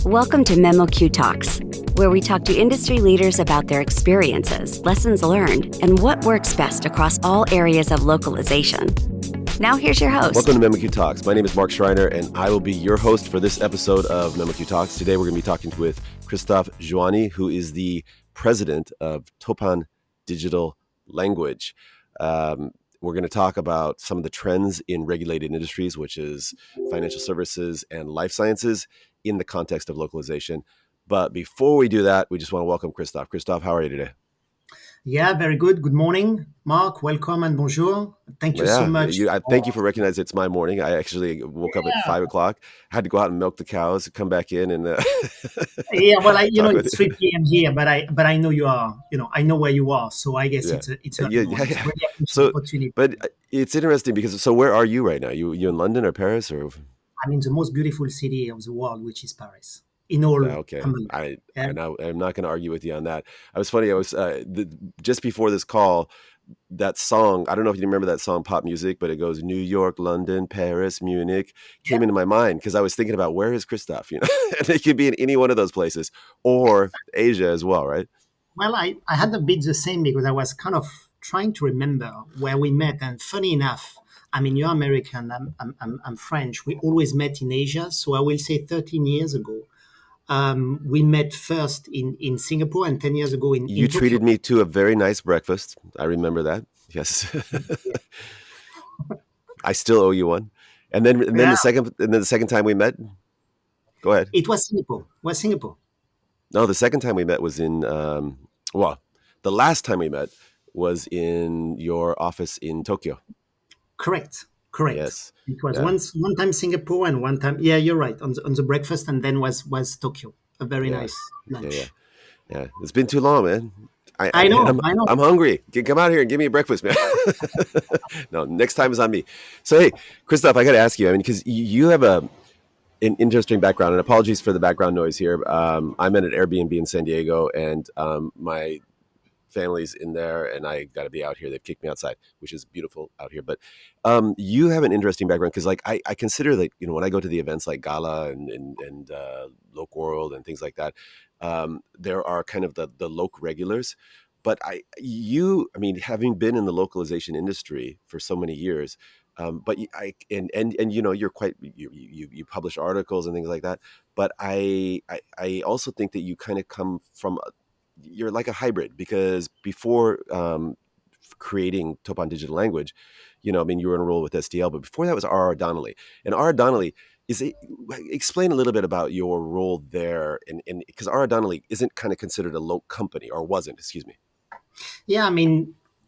Welcome to memoQ Talks, where we talk to industry leaders about their experiences, lessons learned, and what works best across all areas of localization. Now here's your host. Welcome to memoQ Talks. My name is Mark Schreiner, and I will be your host for this episode of memoQ Talks. Today we're going to be talking with Christophe Djaouani, who is the president of Toppan Digital Language. We're going to talk about some of the trends in regulated industries, which is financial services and life sciences in the context of localization. But before we do that, we just want to welcome Christophe. Christophe, how are you today? Yeah, very good. Good morning, Mark. Welcome and bonjour. Thank you so much. Thank you for recognizing it's my morning. I actually woke up at 5 o'clock, had to go out and milk the cows, come back in and it's 3 p.m. here, but I know you are, I know where you are. So I guess it's early morning. It's really an opportunity. But it's interesting because, so where are you right now? You in London or Paris or? I'm in the most beautiful city of the world, which is Paris. In all, okay. I'm not going to argue with you on that. I was just before this call, that song, I don't know if you remember that song, pop music, but it goes New York, London, Paris, Munich, came into my mind because I was thinking about where is Christophe, and it could be in any one of those places or Asia as well, right? Well, I had a bit the same because I was kind of trying to remember where we met. And funny enough, I mean, you're American, I'm French. We always met in Asia. So I will say 13 years ago. We met first in Singapore and 10 years ago in You treated me to a very nice breakfast. I remember that. Yes. I still owe you one. And then the second time we met, go ahead. It was Singapore. No, the second time we met was in, the last time we met was in your office in Tokyo. Correct. Yes. It was one time Singapore and one time, you're right, on the breakfast, and then was Tokyo. A very nice lunch. Yeah. It's been too long, man. I know. I'm hungry. Come out here and give me a breakfast, man. No, next time is on me. So, hey, Christophe, I got to ask you, because you have an interesting background, and apologies for the background noise here. I'm at an Airbnb in San Diego, and my family's in there, and I got to be out here. They've kicked me outside, which is beautiful out here. But you have an interesting background because, I consider that when I go to the events like Gala and Loc World and things like that, there are kind of the loc regulars. But having been in the localization industry for so many years, but you're quite you publish articles and things like that. But I also think that you kind of come from you're like a hybrid because before creating Toppan Digital Language, you were in a role with SDL, but before that was RR Donnelley. And RR Donnelley explain a little bit about your role there, and because RR Donnelley isn't kind of considered a loc company, or wasn't, excuse me. Yeah,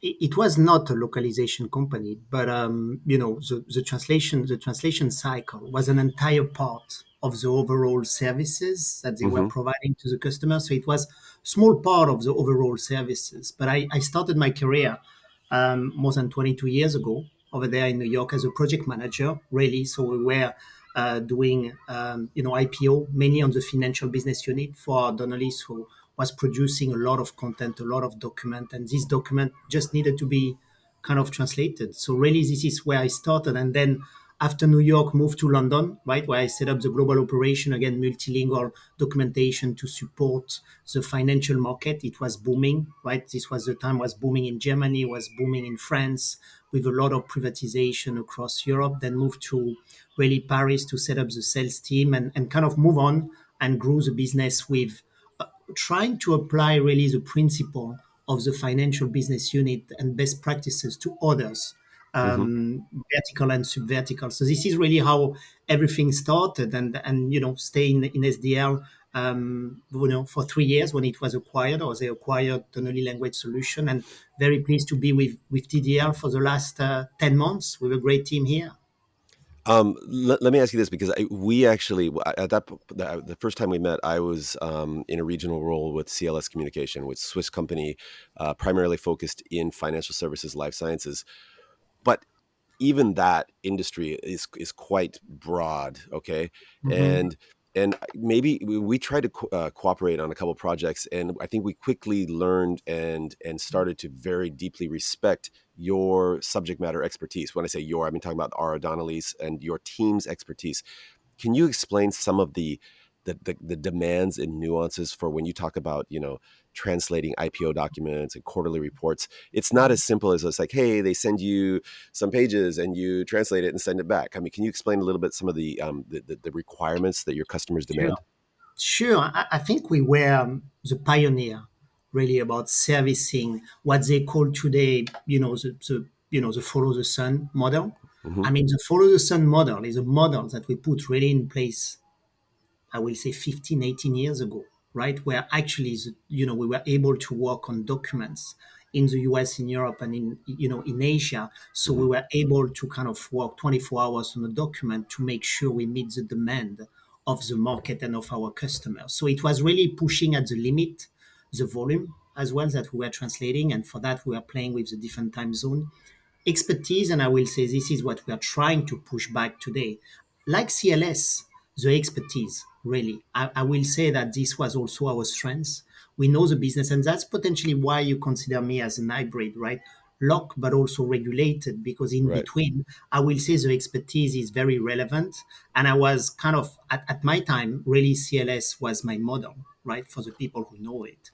it was not a localization company, but the translation cycle was an entire part of the overall services that they were providing to the customer. So it was a small part of the overall services. But I started my career more than 22 years ago over there in New York as a project manager, really. So we were doing IPO, mainly on the financial business unit for Donnelley, who was producing a lot of content, a lot of document, and this document just needed to be kind of translated. So really, this is where I started. And then after New York, moved to London, right, where I set up the global operation, again, multilingual documentation to support the financial market. It was booming, right? This was the time was booming in Germany, was booming in France, with a lot of privatization across Europe. Then moved to really Paris to set up the sales team and kind of move on and grow the business with trying to apply really the principle of the financial business unit and best practices to others, vertical and subvertical. So this is really how everything started, and staying in SDL for 3 years when it was acquired, or they acquired Donnelley Language Solution, and very pleased to be with TDL for the last 10 months with a great team here. Let me ask you this, because we actually, at the first time we met, I was in a regional role with CLS Communication, which is a Swiss company, primarily focused in financial services, life sciences. But even that industry is quite broad, okay? And maybe we tried to cooperate on a couple of projects, and I think we quickly learned and started to very deeply respect your subject matter expertise. When I say your, I've been talking about RR Donnelley's and your team's expertise. Can you explain some of the the demands and nuances for when you talk about, translating IPO documents and quarterly reports. It's not as simple as it's like, hey, they send you some pages and you translate it and send it back. I mean, can you explain a little bit some of the requirements that your customers Sure. demand? Sure. I think we were the pioneer really about servicing what they call today, the follow the sun model. Hmm. I mean, the follow the sun model is a model that we put really in place, I will say 15, 18 years ago, right? Where actually, we were able to work on documents in the US, in Europe, and in Asia. So Hmm. we were able to kind of work 24 hours on a document to make sure we meet the demand of the market and of our customers. So it was really pushing at the limit, the volume as well that we were translating. And for that, we were playing with the different time zone expertise, and I will say this is what we are trying to push back today. Like CLS, the expertise, really. I will say that this was also our strength. We know the business, and that's potentially why you consider me as an hybrid, right? Lock, but also regulated, because in Right. between, I will say the expertise is very relevant. And I was kind of, at my time, really CLS was my model, right, for the people who know it.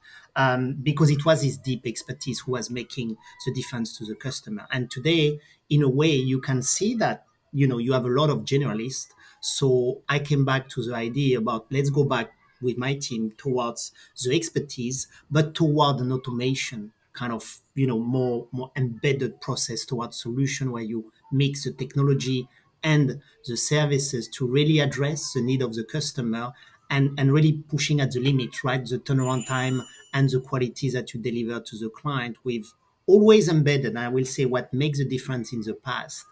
Because it was his deep expertise who was making the difference to the customer. And today, in a way, you can see that, you have a lot of generalists. So I came back to the idea about let's go back with my team towards the expertise, but toward an automation kind of, more embedded process towards solution where you mix the technology and the services to really address the need of the customer, and really pushing at the limit, right? The turnaround time and the quality that you deliver to the client with always embedded. And I will say what makes the difference in the past,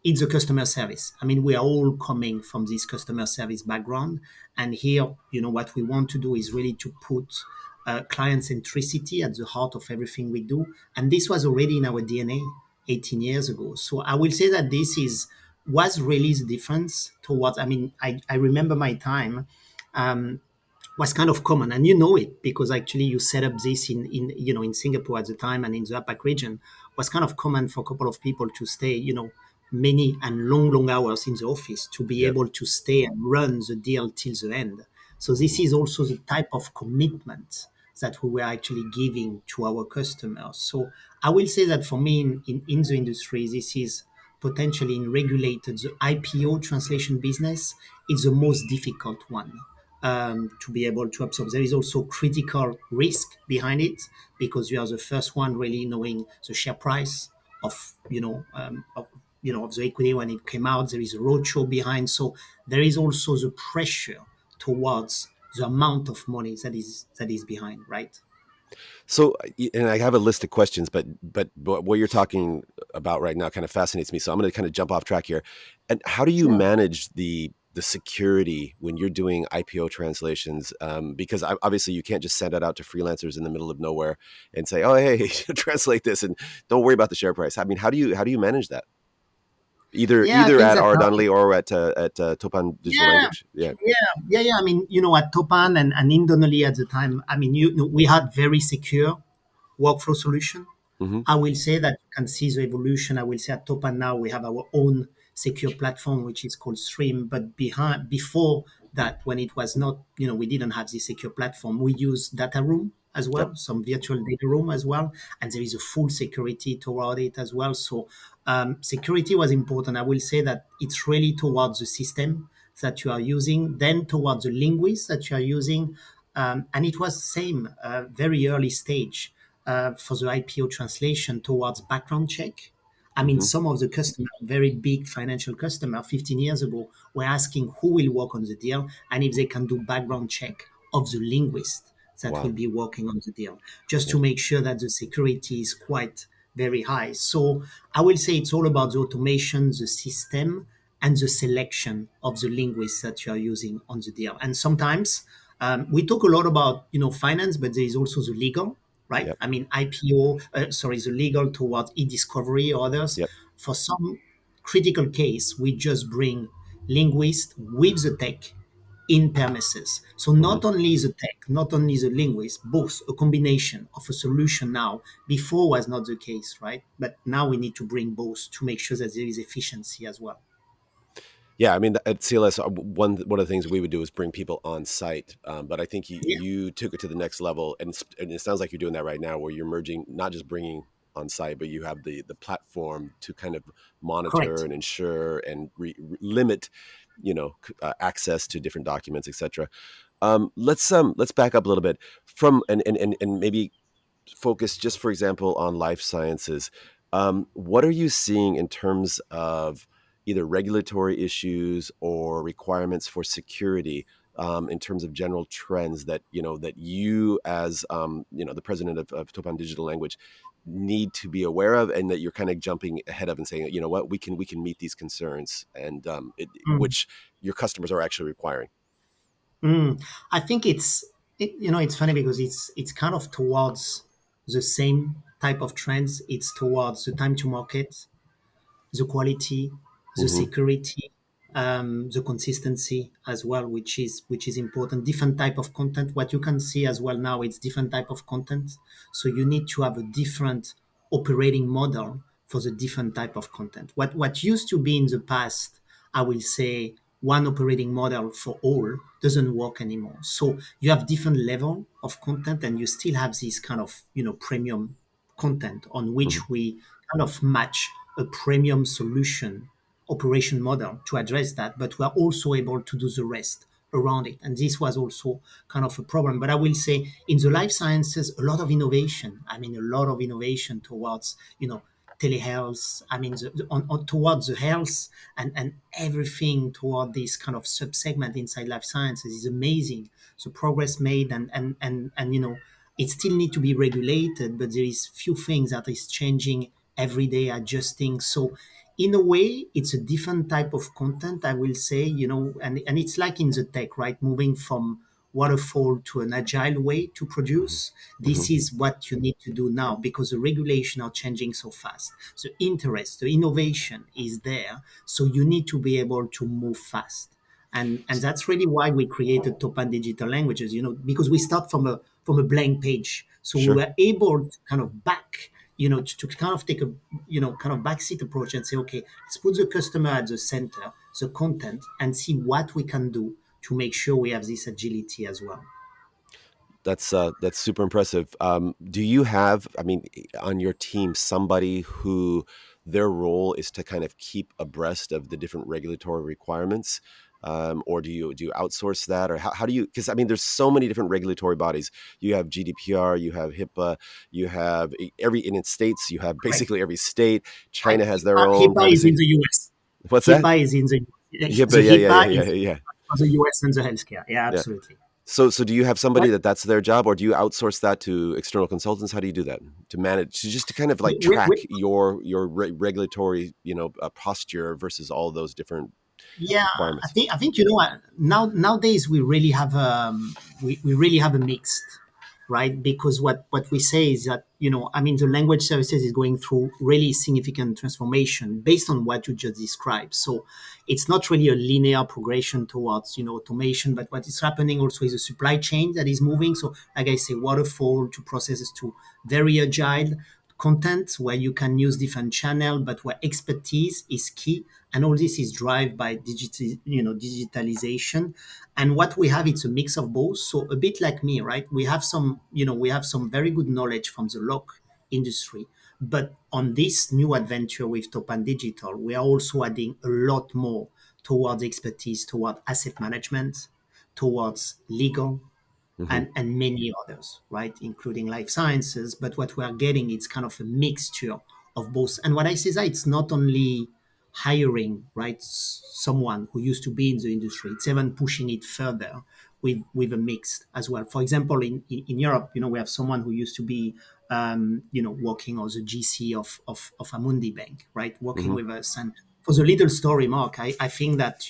it's the customer service. I mean, we are all coming from this customer service background. And here, what we want to do is really to put client centricity at the heart of everything we do. And this was already in our DNA 18 years ago. So I will say that this was really the difference towards, I mean, I remember my time. Was kind of common, and you know it because actually you set up this in Singapore at the time, and in the APAC region was kind of common for a couple of people to stay many and long hours in the office to be Yep. able to stay and run the deal till the end. So this Hmm. is also the type of commitment that we were actually giving to our customers. So I will say that for me in the industry, this is potentially in regulated, the IPO translation business is the most difficult one to be able to absorb. There is also critical risk behind it because you are the first one really knowing the share price of of the equity when it came out. There is a roadshow behind, so there is also the pressure towards the amount of money that is behind, right? So, and I have a list of questions, but what you're talking about right now kind of fascinates me. So I'm going to kind of jump off track here. And how do you Sure. manage the security when you're doing IPO translations? Because obviously you can't just send it out to freelancers in the middle of nowhere and say, "Oh, hey, translate this," and don't worry about the share price. I mean, how do you manage that? Either Yeah, I either think at that. RR Donnelley or at Toppan Digital Yeah, Language. Yeah. yeah. I mean, at Toppan and in Donnelley at the time, I mean, we had very secure workflow solution. Hmm. I will say that you can see the evolution. I will say at Toppan now we have our own secure platform, which is called Stream. But before that, when it was not, we didn't have this secure platform. We use data room as Yep. well, some virtual data room as well, and there is a full security toward it as well. So security was important. I will say that it's really towards the system that you are using, then towards the linguist that you are using, and it was same very early stage for the IPO translation towards background check. I mean, Hmm. some of the customers, very big financial customer 15 years ago, were asking who will work on the deal and if they can do background check of the linguist that will Wow. be working on the deal, just Yep. to make sure that the security is quite very high. So I will say it's all about the automation, the system, and the selection of the linguists that you are using on the deal. And sometimes we talk a lot about finance, but there is also the legal, right? Yep. I mean, IPO, the legal towards e-discovery or others. Yep. For some critical case, we just bring linguists with the tech in premises. So Hmm. not only the tech, not only the linguist, both a combination of a solution now. Before was not the case, right? But now we need to bring both to make sure that there is efficiency as well. Yeah, I mean, at CLS, one of the things we would do is bring people on site. But I think Yeah, you took it to the next level, and it sounds like you're doing that right now, where you're merging, not just bringing on site, but you have the platform to kind of monitor correct. and ensure and limit, access to different documents, etc. Let's back up a little bit from and maybe focus just, for example, on life sciences. What are you seeing in terms of either regulatory issues or requirements for security, in terms of general trends that you as the president of Toppan Digital Language need to be aware of, and that you're kind of jumping ahead of and saying, you know what, we can meet these concerns, and Mm. which your customers are actually requiring. I think it's funny because it's kind of towards the same type of trends. It's towards the time to market, the quality, the Hmm. security, the consistency as well, which is important. Different type of content. What you can see as well now, it's different type of content. So you need to have a different operating model for the different type of content. What used to be in the past, I will say, one operating model for all doesn't work anymore. So you have different level of content, and you still have this kind of premium content on Hmm. which we kind of match a premium solution operation model to address that, but we're also able to do the rest around it. And this was also kind of a problem. But I will say in the life sciences, a lot of innovation. I mean, a lot of innovation towards, telehealth. I mean, towards the health and everything toward this kind of subsegment inside life sciences is amazing. So progress made and it still need to be regulated, but there is few things that is changing every day, adjusting. So in a way, it's a different type of content, I will say, and it's like in the tech, right? Moving from waterfall to an agile way to produce. Hmm. This is what you need to do now because the regulation are changing so fast. The interest, the innovation is there. So you need to be able to move fast. And that's really why we created Toppan Digital Languages, because we start from a blank page. So we Sure. were able to kind of to kind of take a kind of backseat approach and say, okay, let's put the customer at the center, the content, and see what we can do to make sure we have this agility as well. That's super impressive. Do you have, I mean, on your team, somebody who their role is to kind of keep abreast of the different regulatory requirements, or do you outsource that, or how do you? Because I mean, there's so many different regulatory bodies. You have GDPR, you have HIPAA, you have every in its states. You have Right. basically every state. Right. China has their own HIPAA is in privacy. the US. What's that? HIPAA is in the HIPAA. Yeah, yeah, yeah, HIPAA yeah, is yeah, for the US and the healthcare. Yeah, yeah. absolutely. So do you have somebody What that's their job, or do you outsource that to external consultants? How do you do that to manage, just to kind of we, like we, track we, your regulatory, posture versus all those different Yeah, I requirements? think I think nowadays we really have a mixed, right? Because what we say is that I mean the language services is going through really significant transformation based on what you just described. So it's not really a linear progression towards automation, but what is happening also is a supply chain that is moving. So like I say, waterfall to processes to very agile content where you can use different channel, but where expertise is key. And all this is driven by digitalization. And what we have, it's a mix of both. So a bit like me, right? We have some very good knowledge from the lock industry. But on this new adventure with Toppan Digital, we are also adding a lot more towards expertise, toward asset management, towards legal, Hmm. and many others, right, including life sciences. But what we are getting, it's kind of a mixture of both. And what I say is that it's not only hiring, right, someone who used to be in the industry. It's even pushing it further with a mix as well. For example, in Europe, we have someone who used to be, working as a GC of Amundi Bank, right, working Hmm. with us. And for the little story, Mark, I think that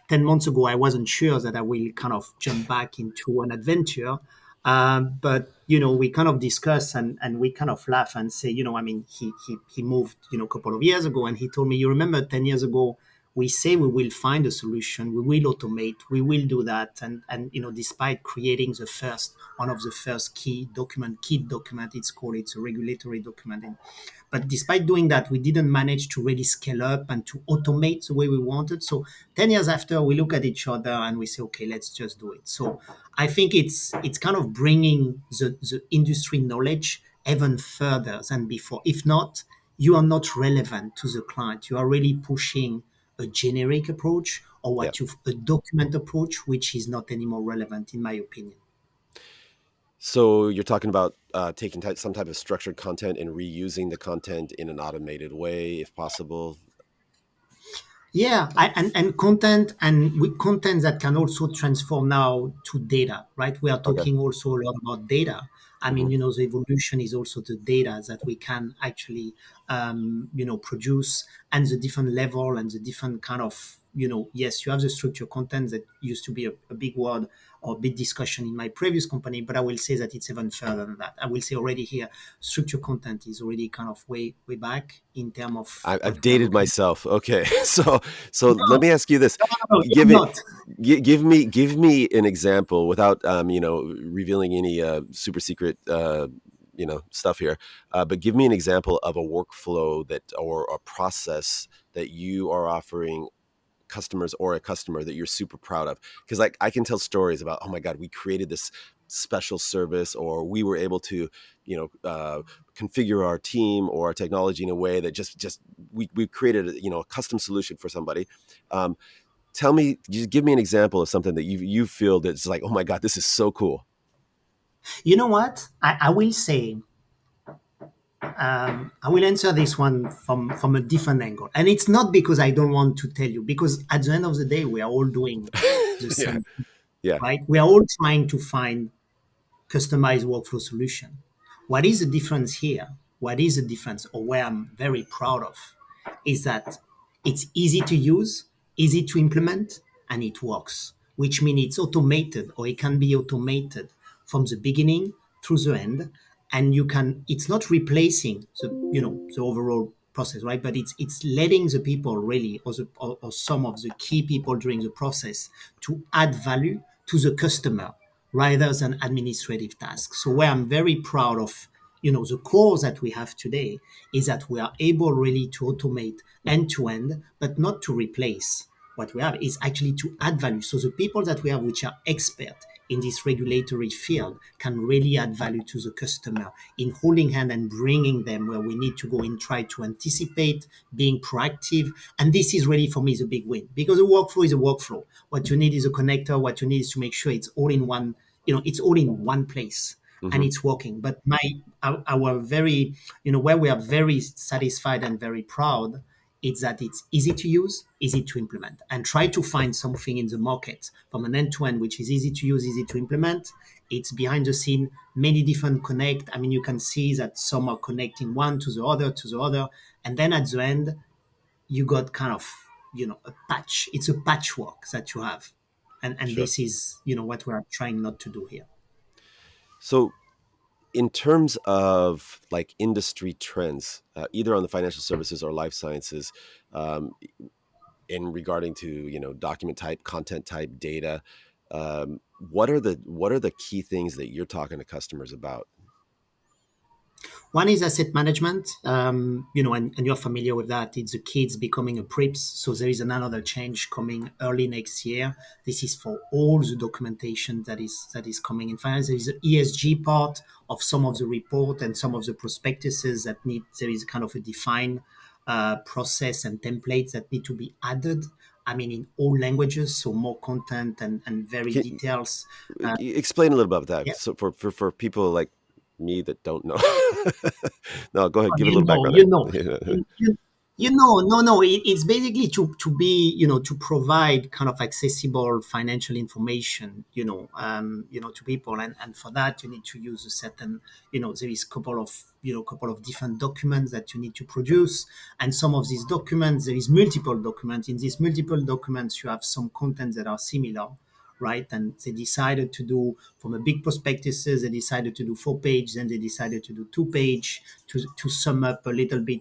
10 months ago, I wasn't sure that I will kind of jump back into an adventure. But, we kind of discuss and we kind of laugh and say, I mean, he moved, a couple of years ago and he told me, you remember 10 years ago we say we will find a solution, we will automate, we will do that, and despite creating the first one of the first key document, it's called, it's a regulatory document. But despite doing that, we didn't manage to really scale up and to automate the way we wanted. So 10 years after, we look at each other and we say, okay, let's just do it. So I think it's kind of bringing the industry knowledge even further than before. If not, you are not relevant to the client. You are really pushing a generic approach, or Yeah. a document approach, which is not anymore relevant, in my opinion. So you're talking about taking some type of structured content and reusing the content in an automated way, if possible. Yeah, and content, and with content that can also transform now to data, right? We are Okay. talking also a lot about data. I mean, Hmm. the evolution is also the data that we can actually, produce, and the different level and the different kind of, yes, you have the structured content that used to be a big word or big discussion in my previous company, but I will say that it's even further than that. I will say already here, structured content is already kind of way back in terms of I've what we are dated looking. myself. Okay, so let No, me ask you this: no, you're give it, not. give me an example without revealing any super secret stuff here, but give me an example of a workflow that or a process that you are offering customers or a customer that you're super proud of, because like I can tell stories about, oh my god, we created this special service, or we were able to configure our team or our technology in a way that just we created a custom solution for somebody. um, Tell me, just give me an example of something that you feel that's like, oh my god, this is so cool. You know what? I will say, I will answer this one from a different angle. And it's not because I don't want to tell you, because at the end of the day, we are all doing the Yeah, same, yeah, right? We are all trying to find customized workflow solution. What is the difference here? What is the difference, or where I'm very proud of, is that it's easy to use, easy to implement, and it works, which means it's automated, or it can be automated from the beginning through the end. And it's not replacing the overall process, right? But it's letting the people really, or some of the key people during the process, to add value to the customer rather than administrative tasks. So where I'm very proud of, the core that we have today, is that we are able really to automate end to end, but not to replace. What we have is actually to add value. So the people that we have, which are expert in this regulatory field, can really add value to the customer in holding hand and bringing them where we need to go and try to anticipate, being proactive. And this is really, for me, is a big win, because a workflow is a workflow. What you need is a connector. What you need is to make sure it's all in one, it's all in one place and hmm it's working. But our very, where we are very satisfied and very proud, it's that it's easy to use, easy to implement, and try to find something in the market from an end to end, which is easy to use, easy to implement. It's behind the scene, many different connect. I mean, you can see that some are connecting one to the other. And then at the end, you got kind of, a patch. It's a patchwork that you have. And Sure. this is, what we're trying not to do here. So in terms of like industry trends, either on the financial services or life sciences, um, in regarding to document type, content type, data, what are the key things that you're talking to customers about? One is asset management, and you're familiar with that. It's the kids becoming a PRIPS. So there is another change coming early next year. This is for all the documentation that is coming in finance. There is the ESG part of some of the report and some of the prospectuses there is kind of a defined process and templates that need to be added. I mean, in all languages, so more content and very Can, details. Uh, explain a little bit about that, yeah. so for people like me that don't know. No, go ahead, Oh, give a little background there. no. It's basically to be, to provide kind of accessible financial information, to people, and for that you need to use a certain, there is couple of different documents that you need to produce, and some of these documents, there is multiple documents. In these multiple documents, you have some contents that are similar, right? And they decided to do, from a big prospectuses, they decided to do 4 page, then they decided to do 2 page to sum up a little bit,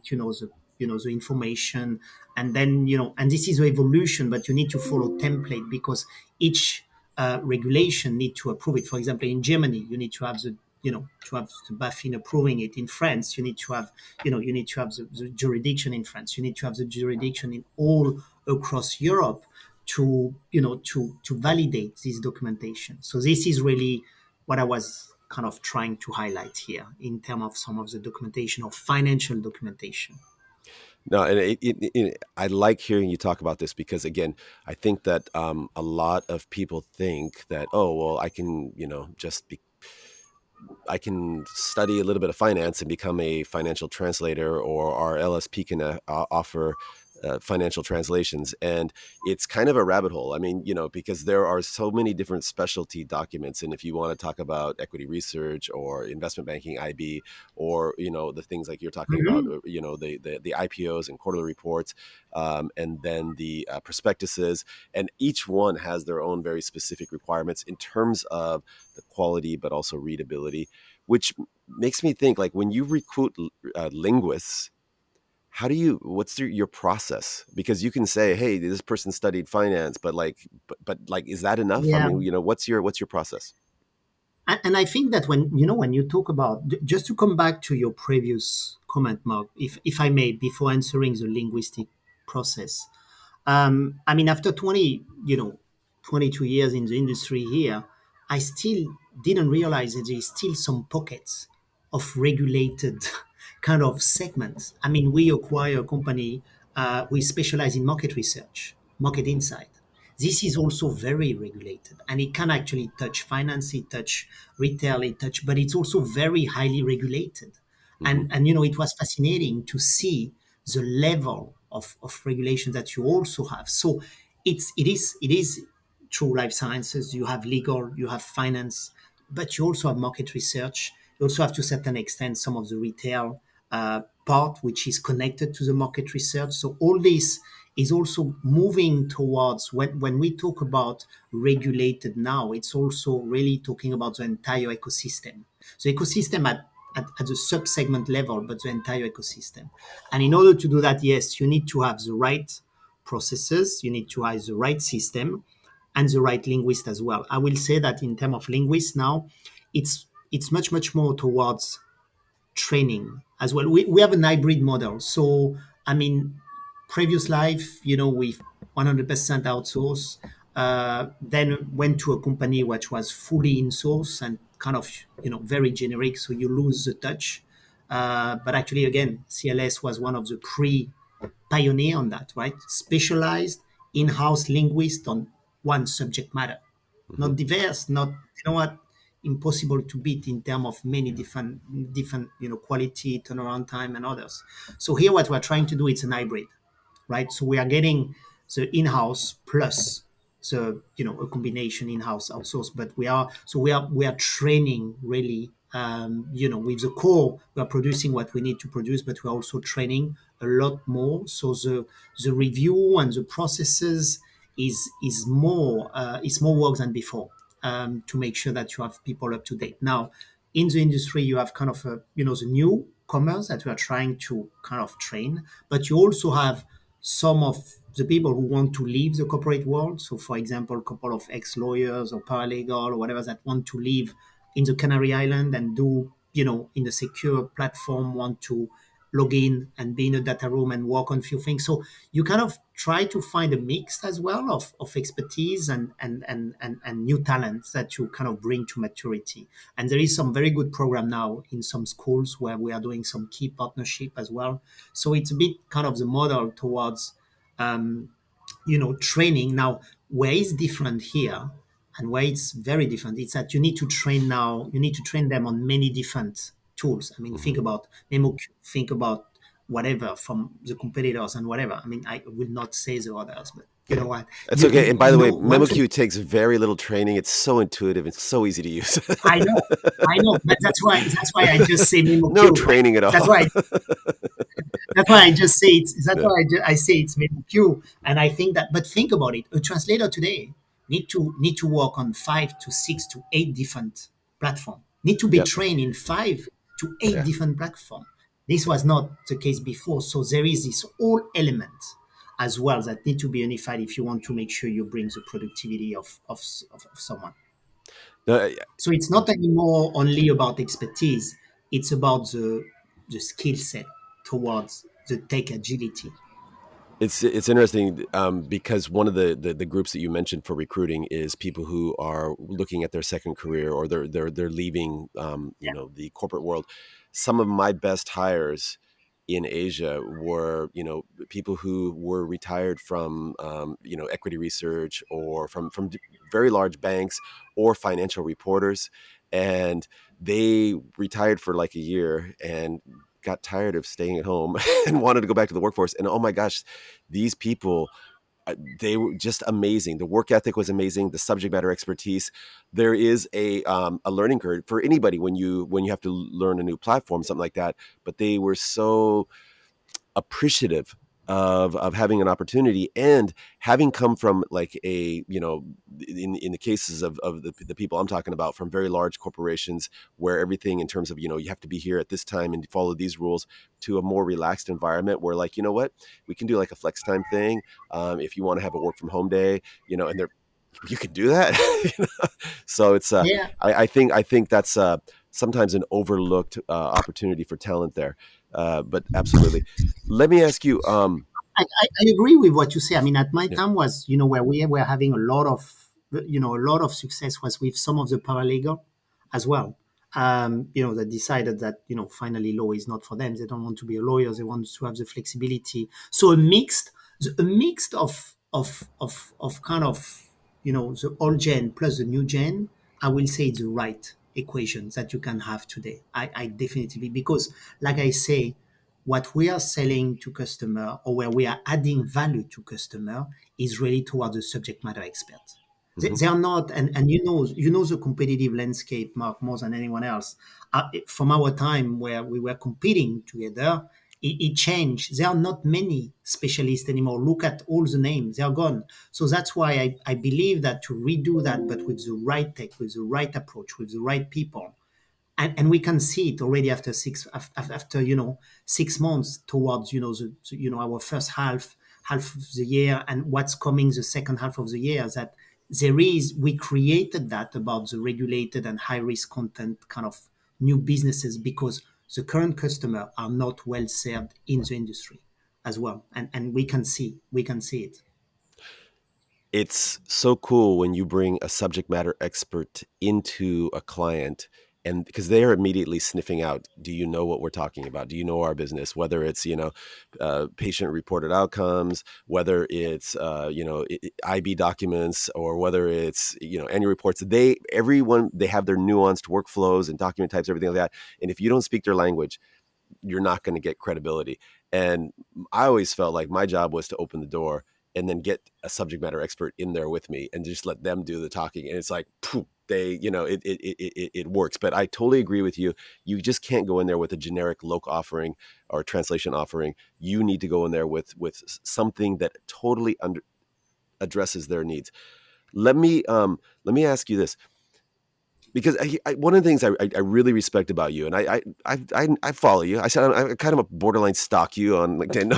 the information, and then and this is the evolution, but you need to follow template because each regulation need to approve it. For example, in Germany, you need to have the BaFin approving it. In France, you need to have the jurisdiction in France. You need to have the jurisdiction in all across Europe to to validate this documentation. So this is really what I was kind of trying to highlight here in terms of some of the documentation or financial documentation. No, and I like hearing you talk about this because, again, I think that a lot of people think that, oh, well, I can, I can study a little bit of finance and become a financial translator, or our LSP can offer financial translations. And it's kind of a rabbit hole. I mean, because there are so many different specialty documents. And if you want to talk about equity research or investment banking, IB, or, the things like you're talking about, Mhm. the IPOs and quarterly reports, and then the prospectuses, and each one has their own very specific requirements in terms of the quality, but also readability, which makes me think, like, when you recruit linguists, what's your process? Because you can say, hey, this person studied finance, but like, is that enough? I Yeah. mean, what's your process? And I think that when you talk about, just to come back to your previous comment, Mark, if I may, before answering the linguistic process, I mean, after 22 years in the industry here, I still didn't realize that there's still some pockets of regulated kind of segments. I mean, we acquire a company, we specialize in market research, market insight. This is also very regulated, and it can actually touch finance, it touch retail, it touch, but it's also very highly regulated. Hmm. And it was fascinating to see the level of regulation that you also have. So it is true life sciences. You have legal, you have finance, but you also have market research. You also have to a certain extent some of the retail part, which is connected to the market research. So all this is also moving towards, when we talk about regulated now, it's also really talking about the entire ecosystem. So ecosystem at the sub-segment level, but the entire ecosystem. And in order to do that, yes, you need to have the right processes, you need to have the right system, and the right linguist as well. I will say that in terms of linguists now, it's much more towards training as well. We have an hybrid model. So, I mean, previous life, we 100% outsource. Then went to a company which was fully in-source and kind of, very generic. So you lose the touch. But actually, again, CLS was one of the pioneer on that, right? Specialized in-house linguist on one subject matter, Hmm. not diverse, not impossible to beat in terms of many different quality, turnaround time, and others. So here, what we're trying to do, it's an hybrid, right? So we are getting the in-house plus the a combination in-house outsource, but we are training really. With the core, we are producing what we need to produce, but we're also training a lot more. So the review and the processes is more work than before, to make sure that you have people up to date. Now, in the industry, you have kind of the newcomers that we are trying to kind of train, but you also have some of the people who want to leave the corporate world. So, for example, a couple of ex-lawyers or paralegal or whatever that want to live in the Canary Island and do, in a secure platform, want to log in and be in a data room and work on a few things. So you kind of try to find a mix as well of expertise and new talents that you kind of bring to maturity. And there is some very good program now in some schools where we are doing some key partnership as well. So it's a bit kind of the model towards training. Now, where is different here and where it's very different, it's that you need to train them on many different tools. I mean, Hmm. think about memoQ, think about whatever from the competitors and whatever. I mean, I will not say the others, but you know what? That's okay. And by the way, One thing. memoQ takes very little training. It's so intuitive. It's so easy to use. I know, but that's why I just say No memoQ. training at That's all. why That's why I just say it's. That's Yeah. why I say it's memoQ. And I think that. But think about it. A translator today need to work on 5 to 6 to 8 different platforms. Need to be Yep. trained in 5 to 8 Yeah. different platforms. This was not the case before. So there is this whole element as well that need to be unified if you want to make sure you bring the productivity of someone. No, So it's not anymore only about expertise. It's about the skill set towards the tech agility. it's interesting because one of the groups that you mentioned for recruiting is people who are looking at their second career, or they're leaving Yeah. the corporate world. Some of my best hires in Asia were people who were retired from equity research, or from very large banks, or financial reporters, and they retired for like a year and got tired of staying at home and wanted to go back to the workforce. And oh my gosh, these people, they were just amazing. The work ethic was amazing. The subject matter expertise. There is a learning curve for anybody when you have to learn a new platform, something like that. But they were so appreciative of having an opportunity, and having come from like a in the cases of the people I'm talking about, from very large corporations, where everything in terms of you have to be here at this time and follow these rules, to a more relaxed environment where, like, what, we can do like a flex time thing, if you want to have a work from home day, and they're you can do that. So it's Yeah. I think that's sometimes an overlooked opportunity for talent there, but absolutely. Let me ask you. I agree with what you say. I mean, at my Yeah. time was, where we were having a lot of success was with some of the paralegal as well. That decided that, finally law is not for them. They don't want to be a lawyer. They want to have the flexibility. So a mixed of kind of, the old gen plus the new gen, I will say it's the right equation that you can have today. I definitely, because like I say, what we are selling to customer, or where we are adding value to customer, is really towards the subject matter expert. They, Mhm. they are not, and you know the competitive landscape, Mark, more than anyone else. From our time where we were competing together, it changed. There are not many specialists anymore. Look at all the names; they are gone. So that's why I believe that to redo that, but with the right tech, with the right approach, with the right people, and we can see it already after 6 months towards our first half of the year, and what's coming the second half of the year, that we created that about the regulated and high risk content kind of new businesses, because the current customer are not well served in the industry as well, and we can see it. It's so cool when you bring a subject matter expert into a client, and because they are immediately sniffing out, do you know what we're talking about? Do you know our business? Whether it's patient reported outcomes, whether it's IB documents, or whether it's annual reports. They have their nuanced workflows and document types, everything like that. And if you don't speak their language, you're not going to get credibility. And I always felt like my job was to open the door and then get a subject matter expert in there with me and just let them do the talking. And it's like, poof, it works. But I totally agree with you. You just can't go in there with a generic loc offering or translation offering. You need to go in there with something that totally addresses their needs. Let me ask you this, because one of the things I really respect about you, and I follow you. I said I kind of a borderline stalk you on LinkedIn.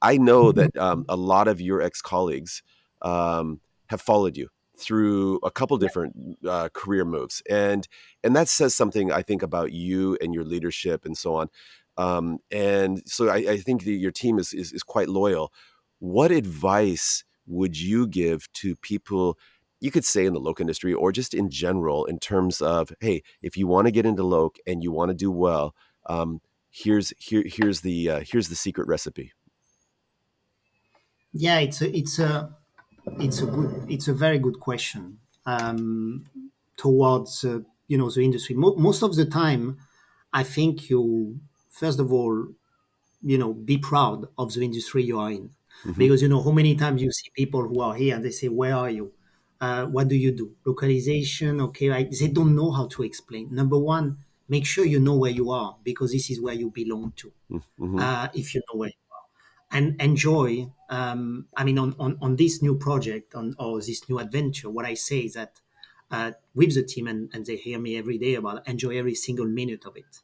I know that a lot of your ex colleagues have followed you through a couple different career moves, and that says something, I think, about you and your leadership and so on. And so I think that your team is quite loyal. What advice would you give to people, you could say in the loc industry or just in general, in terms of, hey, if you want to get into loc and you want to do well, here's the secret recipe. Yeah, it's a very good question. Towards the industry, most of the time, I think you, first of all, be proud of the industry you are in, Hmm. because how many times you see people who are here and they say, where are you, what do you do, localization, okay, right? They don't know how to explain. Number one, make sure you know where you are, because this is where you belong to. Hmm. If you know where, and enjoy, I mean, on this new project, or this new adventure, what I say is that, with the team, and they hear me every day about, enjoy every single minute of it.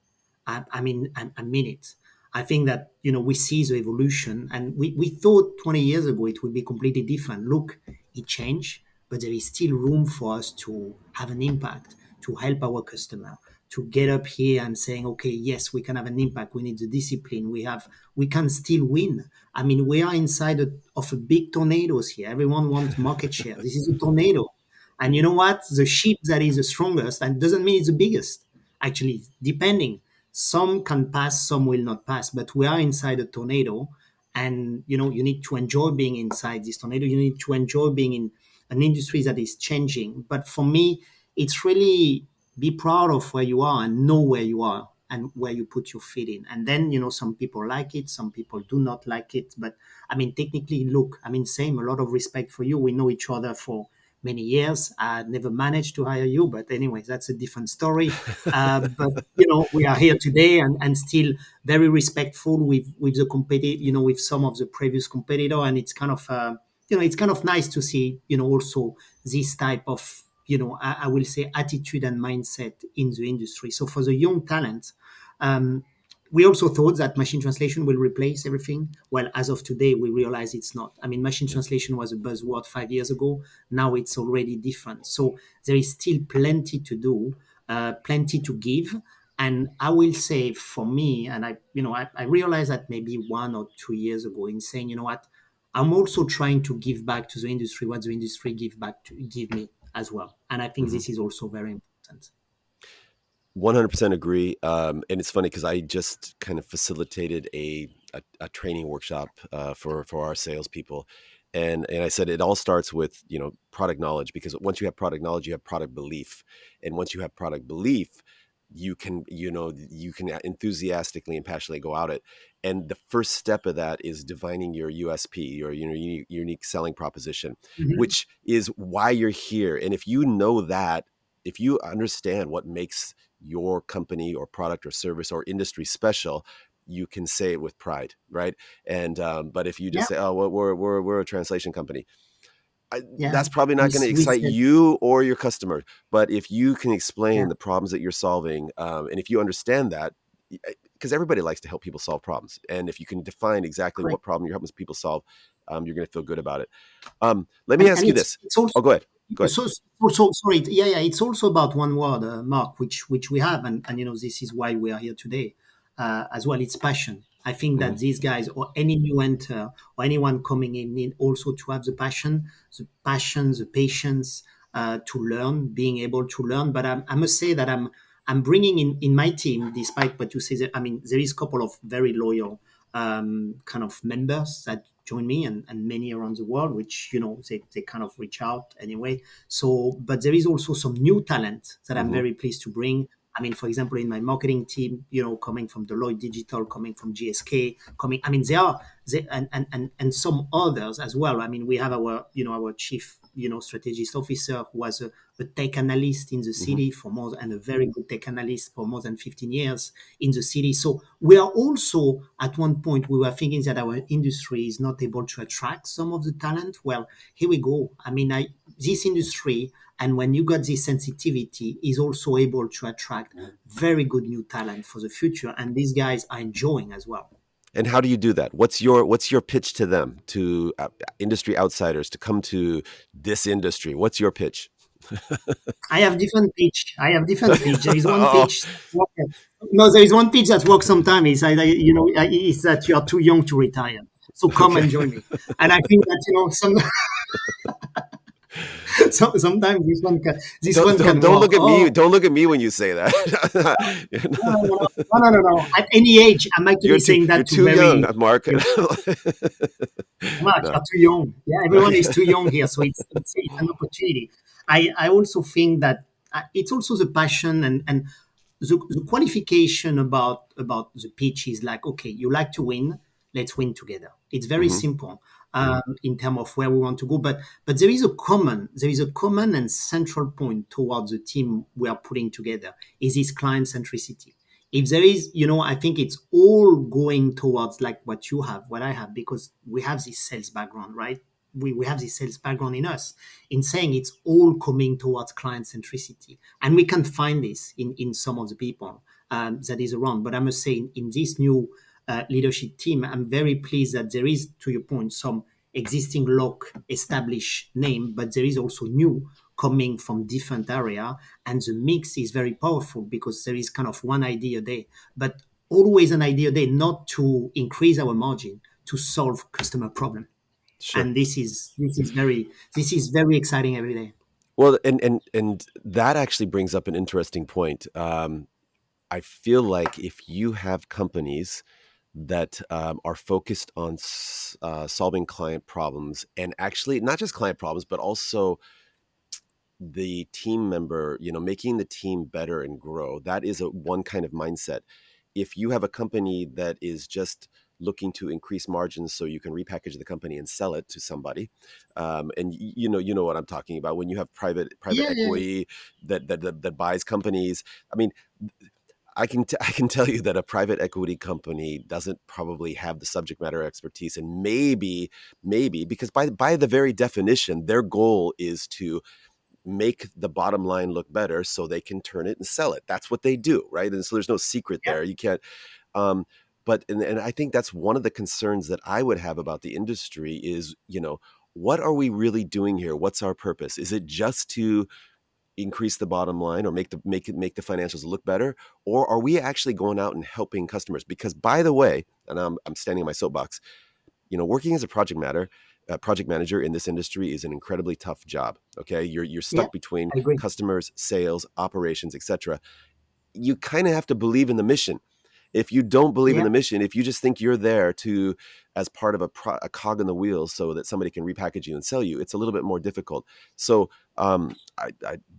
I mean, I mean it. I think that, we see the evolution, and we thought 20 years ago it would be completely different. Look, it changed, but there is still room for us to have an impact, to help our customer, to get up here and saying, okay, yes, we can have an impact. We need the discipline. We can still win. I mean, we are inside of a big tornadoes here. Everyone wants market share. This is a tornado. And you know what? The ship that is the strongest, and doesn't mean it's the biggest, actually, depending. Some can pass, some will not pass, but we are inside a tornado. And, you need to enjoy being inside this tornado. You need to enjoy being in an industry that is changing. But for me, it's really be proud of where you are and know where you are and where you put your feet in. And then, some people like it, some people do not like it. But I mean, technically, look, I mean, same, a lot of respect for you. We know each other for many years. I never managed to hire you, but anyway, that's a different story. But we are here today, and still very respectful with the competitor, with some of the previous competitor, and it's kind of it's kind of nice to see also this type of I will say attitude and mindset in the industry. So for the young talent, um, we also thought that machine translation will replace everything. Well, as of today, we realize it's not. I mean, machine translation was a buzzword 5 years ago. Now it's already different. So there is still plenty to do, plenty to give. And I will say for me, and I realized that maybe 1 or 2 years ago in saying, what, I'm also trying to give back to the industry what the industry give me as well. And I think Mhm. this is also very important. 100% agree. And it's funny because I just kind of facilitated a training workshop for our salespeople, and I said it all starts with product knowledge, because once you have product knowledge, you have product belief, and once you have product belief, you can enthusiastically and passionately go out it. And the first step of that is defining your USP, your unique selling proposition, Mhm. which is why you're here. And if you know that, if you understand what makes your company or product or service or industry special, you can say it with pride, right? And but if you Yeah, just say, "Oh, well, we're a translation company," yeah. that's probably not We, going to we excite said, you or your customer. But if you can yeah, explain the problems that you're solving, and if you understand that, because everybody likes to help people solve problems, and if you can define exactly correct. what problem you're helping people solve, you're going to feel good about it. Let me And ask you this. it's also Oh, go ahead. Go ahead. also sorry, yeah, it's also about one word, Mark, which we have, and this is why we are here today, as well. It's passion. I think Hmm. that these guys or any new enter or anyone coming in need also to have the passion, the patience, to learn, being able to learn. But I must say that I'm bringing in my team, despite what you say. That, I mean, there is a couple of very loyal kind of members that join me, and many around the world, which they kind of reach out anyway. So, but there is also some new talent that I'm Hmm. very pleased to bring. I mean, for example, in my marketing team, coming from Deloitte Digital, coming from GSK, coming. I mean, and some others as well. I mean, we have our chief strategist officer who was a tech analyst in the Hmm. city for more, and a very good tech analyst for more than 15 years in the city. So we are also, at one point, we were thinking that our industry is not able to attract some of the talent. Well, here we go. I mean, this industry, and when you got this sensitivity, is also able to attract very good new talent for the future. And these guys are enjoying as well. And how do you do that? What's your pitch to them, to industry outsiders to come to this industry? What's your pitch? I have different pitch. I have different pitch. There is one Oh, pitch. No, there is one pitch that works sometimes. Is that you are too young to retire. So come okay. and join me. And I think that sometimes this don't, one don't can don't work. look at me. Oh, Don't look at me when you say that. no, no, no, no, no, no, no. At any age, I'm you're actually too saying you're that to too young, very, Mark. you know, Mark, No. you're too young. Yeah, everyone is Okay. too young here, so it's an opportunity. I also think that it's also the passion and the qualification about the pitch is like, okay, you like to win, let's win together. It's very Hmm. simple in terms of where we want to go, but there is a common and central point towards the team we are putting together is this client centricity. If there is, I think it's all going towards like what you have, what I have, because we have this sales background, right? we have this sales background in us, in saying it's all coming towards client centricity. And we can find this in some of the people that is around. But I must say, in this new leadership team, I'm very pleased that there is, to your point, some existing established name, but there is also new coming from different area, and the mix is very powerful because there is kind of one idea a day, but always an idea a day, not to increase our margin, to solve customer problem. Sure. And this is very exciting every day. Well, and that actually brings up an interesting point. I feel like if you have companies that are focused on solving client problems, and actually not just client problems, but also the team member, making the team better and grow, that is one kind of mindset. If you have a company that is just looking to increase margins so you can repackage the company and sell it to somebody, and you know what I'm talking about, when you have private Yeah, yeah, equity that buys companies. I mean, I can tell you that a private equity company doesn't probably have the subject matter expertise, and maybe because by the very definition, their goal is to make the bottom line look better so they can turn it and sell it. That's what they do, right? And so there's no secret yeah. there. You can't. Um, but and I think that's one of the concerns that I would have about the industry is, what are we really doing here? What's our purpose? Is it just to increase the bottom line or make the financials look better, or are we actually going out and helping customers? Because, by the way, and I'm standing on my soapbox, working as a project manager in this industry is an incredibly tough job. Okay, you're Yeah, stuck between I agree. customers, sales, operations, etc. You kind of have to believe in the mission. If you don't believe in Yeah. the mission, if you just think you're there to as part of a cog in the wheel so that somebody can repackage you and sell you, it's a little bit more difficult. So I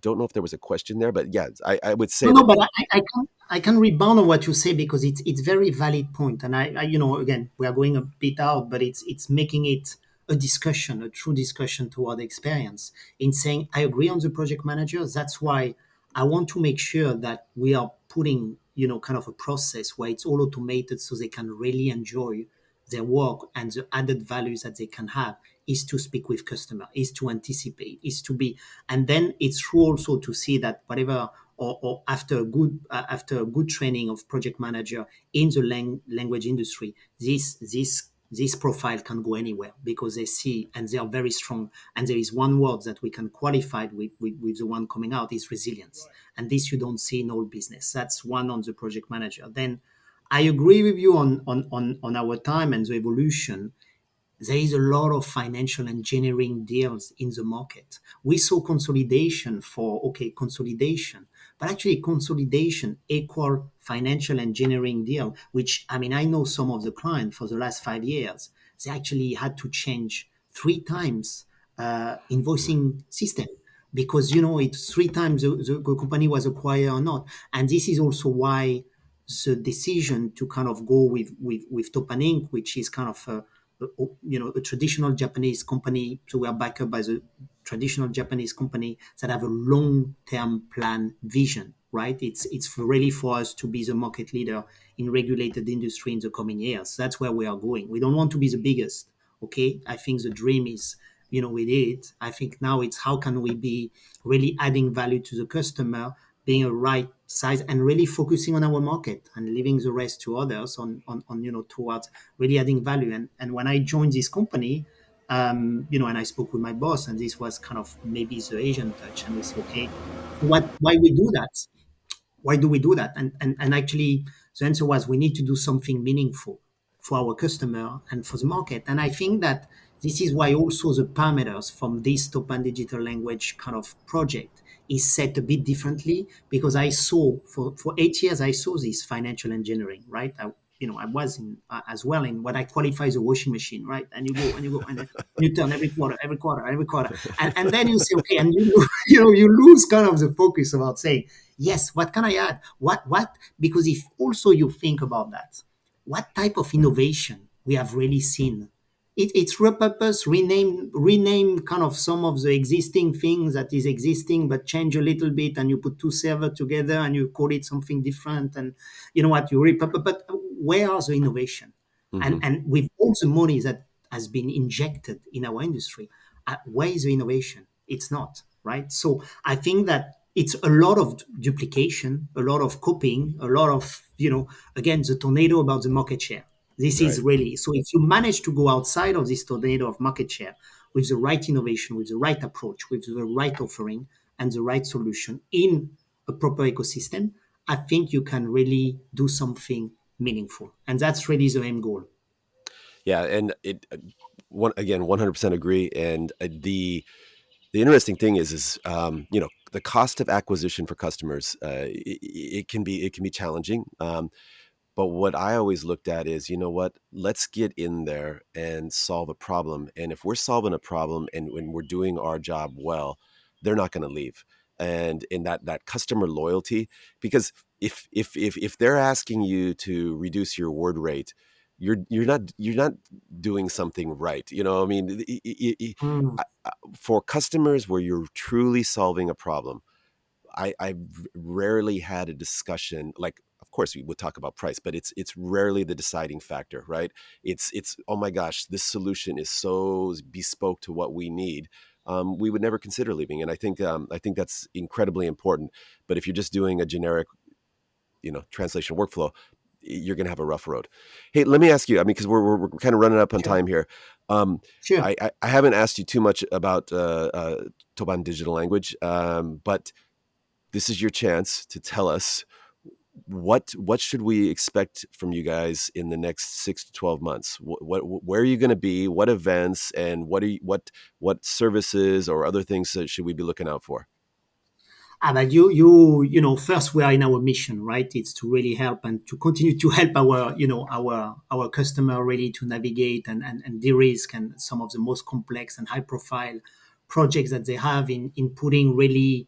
don't know if there was a question there, but yeah, I would say No, no, that. but I can rebound on what you say, because it's very valid point. And again, we are going a bit out, but it's making it a discussion, a true discussion toward the experience, in saying I agree on the project manager. That's why I want to make sure that we are putting, kind of a process where it's all automated so they can really enjoy their work, and the added values that they can have is to speak with customer, is to anticipate, is to be. And then it's true also to see that whatever, or after a good training of project manager in the language industry, this profile can go anywhere, because they see and they are very strong. And there is one word that we can qualify with the one coming out, is resilience. And this you don't see in all business. That's one on the project manager. Then I agree with you on our time and the evolution. There is a lot of financial engineering deals in the market. We saw consolidation for, okay, consolidation, but actually consolidation equal financial engineering deal, which, I mean, I know some of the clients for the last 5 years, they actually had to change 3 times invoicing system, because, it's 3 times the company was acquired or not. And this is also why the decision to kind of go with Toppan Inc., which is kind of a traditional Japanese company. So we are backed up by the traditional Japanese company that have a long-term plan vision, right? It's really for us to be the market leader in regulated industry in the coming years. That's where we are going. We don't want to be the biggest. Okay, I think the dream is, we did. I think now it's how can we be really adding value to the customer, being a right size, and really focusing on our market and leaving the rest to others on towards really adding value. And when I joined this company, and I spoke with my boss, and this was kind of maybe the Asian touch, and we said, okay, why we do that? Why do we do that? And actually, the answer was we need to do something meaningful for our customer and for the market. And I think that this is why also the parameters from this Toppan Digital Language kind of project is set a bit differently, because I saw for 8 years, I saw this financial engineering, right? I was in, as well in what I qualify as a washing machine, right? And you go and you go and then you turn every quarter, every quarter, every quarter, and then you say, okay, and you lose kind of the focus about saying, yes, what can I add? What? Because if also you think about that, what type of innovation we have really seen? It's repurpose, rename kind of some of the existing things that is existing, but change a little bit, and you put two servers together and you call it something different, and you know what, you repurpose. But where are the innovation? Mm-hmm. And with all the money that has been injected in our industry. Where is the innovation? It's not, right? So I think that it's a lot of duplication, a lot of copying, a lot of, again, the tornado about the market share. This Right. is really, so if you manage to go outside of this tornado of market share with the right innovation, with the right approach, with the right offering and the right solution in a proper ecosystem, I think you can really do something meaningful. And that's really the aim goal. Yeah, and it one again 100% agree. And the interesting thing is the cost of acquisition for customers. It can be challenging. But what I always looked at is, you know what? Let's get in there and solve a problem. And if we're solving a problem and when we're doing our job well, they're not going to leave. And in that customer loyalty, because if they're asking you to reduce your word rate, you're not doing something right. You know, I mean, Mm. for customers where you're truly solving a problem, I've rarely had a discussion like, of course we would talk about price, but it's rarely the deciding factor, right? It's oh my gosh, this solution is so bespoke to what we need. We would never consider leaving, and I think that's incredibly important. But if you're just doing a generic, translation workflow, you're going to have a rough road. Hey, let me ask you. I mean, because we're kind of running up on Sure. time here. Um, Sure. I haven't asked you too much about Toppan Digital Language, but this is your chance to tell us what should we expect from you guys in the next 6 to 12 months. Where are you going to be? What events and what services or other things that should we be looking out for? But first we are in our mission, right? It's to really help and to continue to help our customer really to navigate and de-risk and some of the most complex and high profile projects that they have in putting really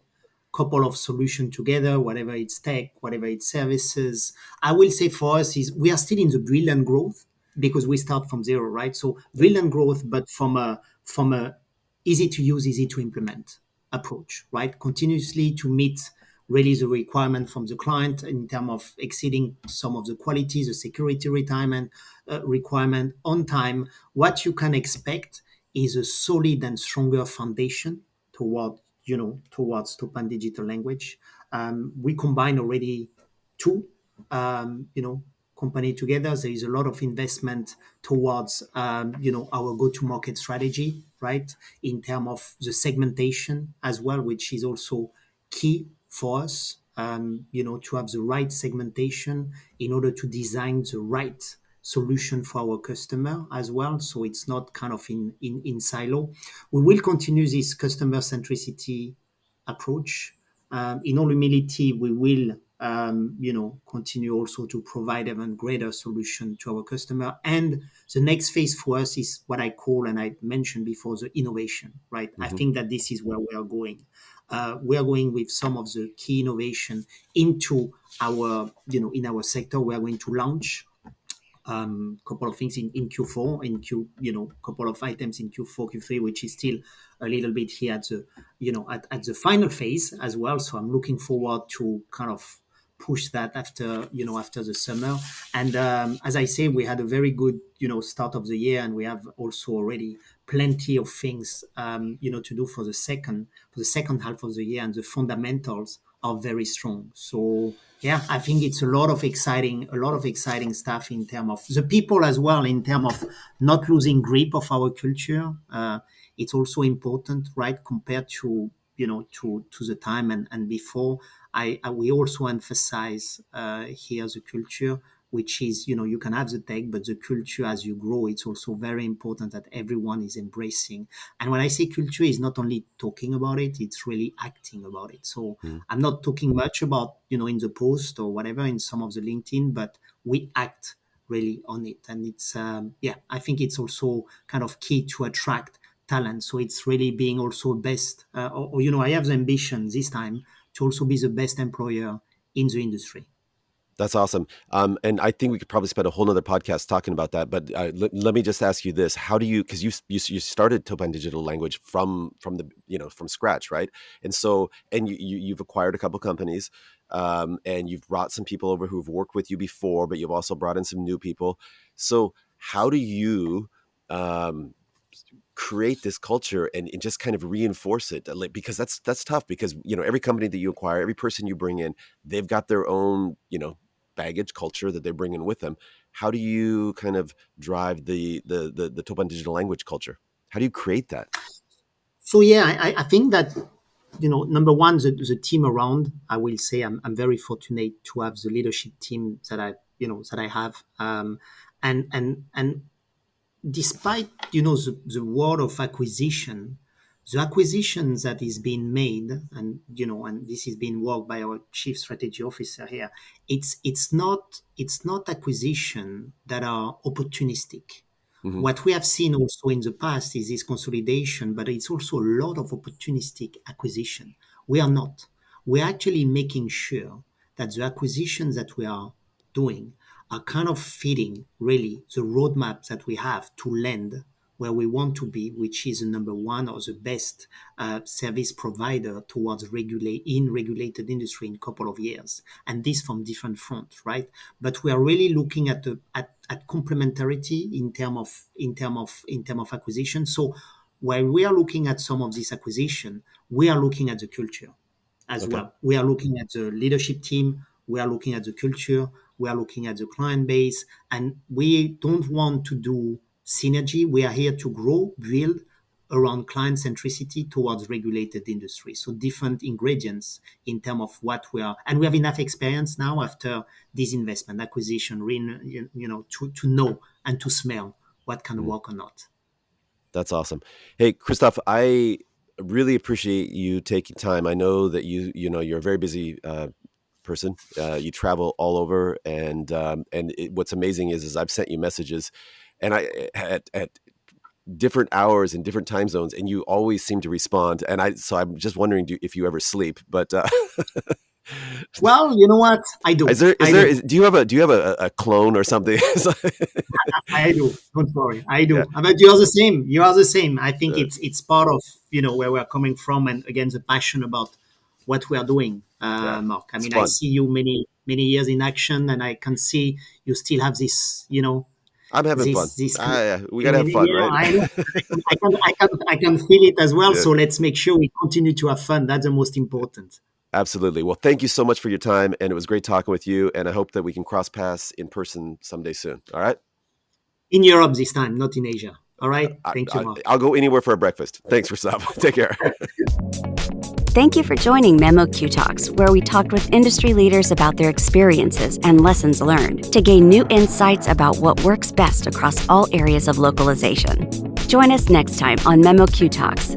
couple of solutions together, whatever it's tech, whatever it's services. I will say for us is we are still in the brilliant growth because we start from zero, right? So Yeah. brilliant growth, but from a easy to use, easy to implement approach, right? Continuously to meet really the requirement from the client in terms of exceeding some of the quality, the security retirement requirement on time. What you can expect is a solid and stronger foundation toward towards Toppan Digital Language. We combine already two company together. There is a lot of investment towards our go-to-market strategy, right? In terms of the segmentation as well, which is also key for us. To have the right segmentation in order to design the right solution for our customer as well. So it's not kind of in silo. We will continue this customer centricity approach. In all humility, we will, continue also to provide even greater solution to our customer. And the next phase for us is what I call, and I mentioned before, the innovation, right? I Mm-hmm. think that this is where we are going. We are going with some of the key innovation into our, in our sector. We are going to launch couple of things in Q4, couple of items in Q4, Q3, which is still a little bit here at the, at the final phase as well. So I'm looking forward to kind of push that after the summer. And as I say, we had a very good, start of the year, and we have also already plenty of things, to do for the second half of the year, and the fundamentals are very strong. So yeah, I think it's a lot of exciting stuff in terms of the people as well, in terms of not losing grip of our culture. It's also important, right, compared to to the time and before. We also emphasize here the culture, which is you can have the tech, but the culture as you grow, it's also very important that everyone is embracing. And when I say culture, is not only talking about it; it's really acting about it. So I'm not talking much about in the post or whatever in some of the LinkedIn, but we act really on it. And it's I think it's also kind of key to attract talent. So it's really being also best, I have the ambition this time to also be the best employer in the industry. That's awesome. And I think we could probably spend a whole nother podcast talking about that. But let me just ask you this: how do you? Because you started Toppan Digital Language from the from scratch, right? And so you've acquired a couple companies, and you've brought some people over who've worked with you before, but you've also brought in some new people. So how do you create this culture and just kind of reinforce it, because that's tough, because every company that you acquire, every person you bring in, they've got their own baggage, culture that they bring in with them. How do you kind of drive the Toppan Digital Language culture? How do you create that? So yeah, I think that number one, the team around. I will say I'm very fortunate to have the leadership team that I have, and despite the world of acquisition, the acquisitions that is being made, and this is being worked by our chief strategy officer here. It's not acquisition that are opportunistic. Hmm. What we have seen also in the past is this consolidation, but it's also a lot of opportunistic acquisition. We are not. We're actually making sure that the acquisitions that we are doing are kind of fitting really the roadmap that we have to land where we want to be, which is the number one or the best service provider towards regulated industry in a couple of years, and this from different fronts, right? But we are really looking at complementarity in term of acquisition. So while we are looking at some of this acquisition, we are looking at the culture as Okay. well. We are looking at the leadership team. We are looking at the culture. We are looking at the client base, and we don't want to do synergy. We are here to grow, build around client centricity towards regulated industry. So different ingredients in terms of what we are, and we have enough experience now after this investment acquisition, to know and to smell what can work or not. That's awesome. Hey, Christophe, I really appreciate you taking time. I know that you're a very busy person. You travel all over, and what's amazing is I've sent you messages, and I at different hours in different time zones, and you always seem to respond. And so I'm just wondering if you ever sleep, but Well, you know what? I do. do you have a clone or something? I do. Don't worry. I Yeah. do. But you're the same. You are the same. I think Uh, it's part of where we're coming from, and again the passion about what we are doing, yeah, Mark. I it's mean, I fun. see you many years in action, and I can see you still have this, I'm having fun. this. Yeah, we gotta have fun, right? I know. I can feel it as well. Yeah. So let's make sure we continue to have fun. That's the most important. Absolutely. Well, thank you so much for your time, and it was great talking with you. And I hope that we can cross paths in person someday soon. All right. In Europe this time, not in Asia. All right. I, Thank you, I, Mark. I'll go anywhere for a breakfast. Thanks for stopping. Take care. Thank you for joining memoQ Talks, where we talked with industry leaders about their experiences and lessons learned to gain new insights about what works best across all areas of localization. Join us next time on memoQ Talks.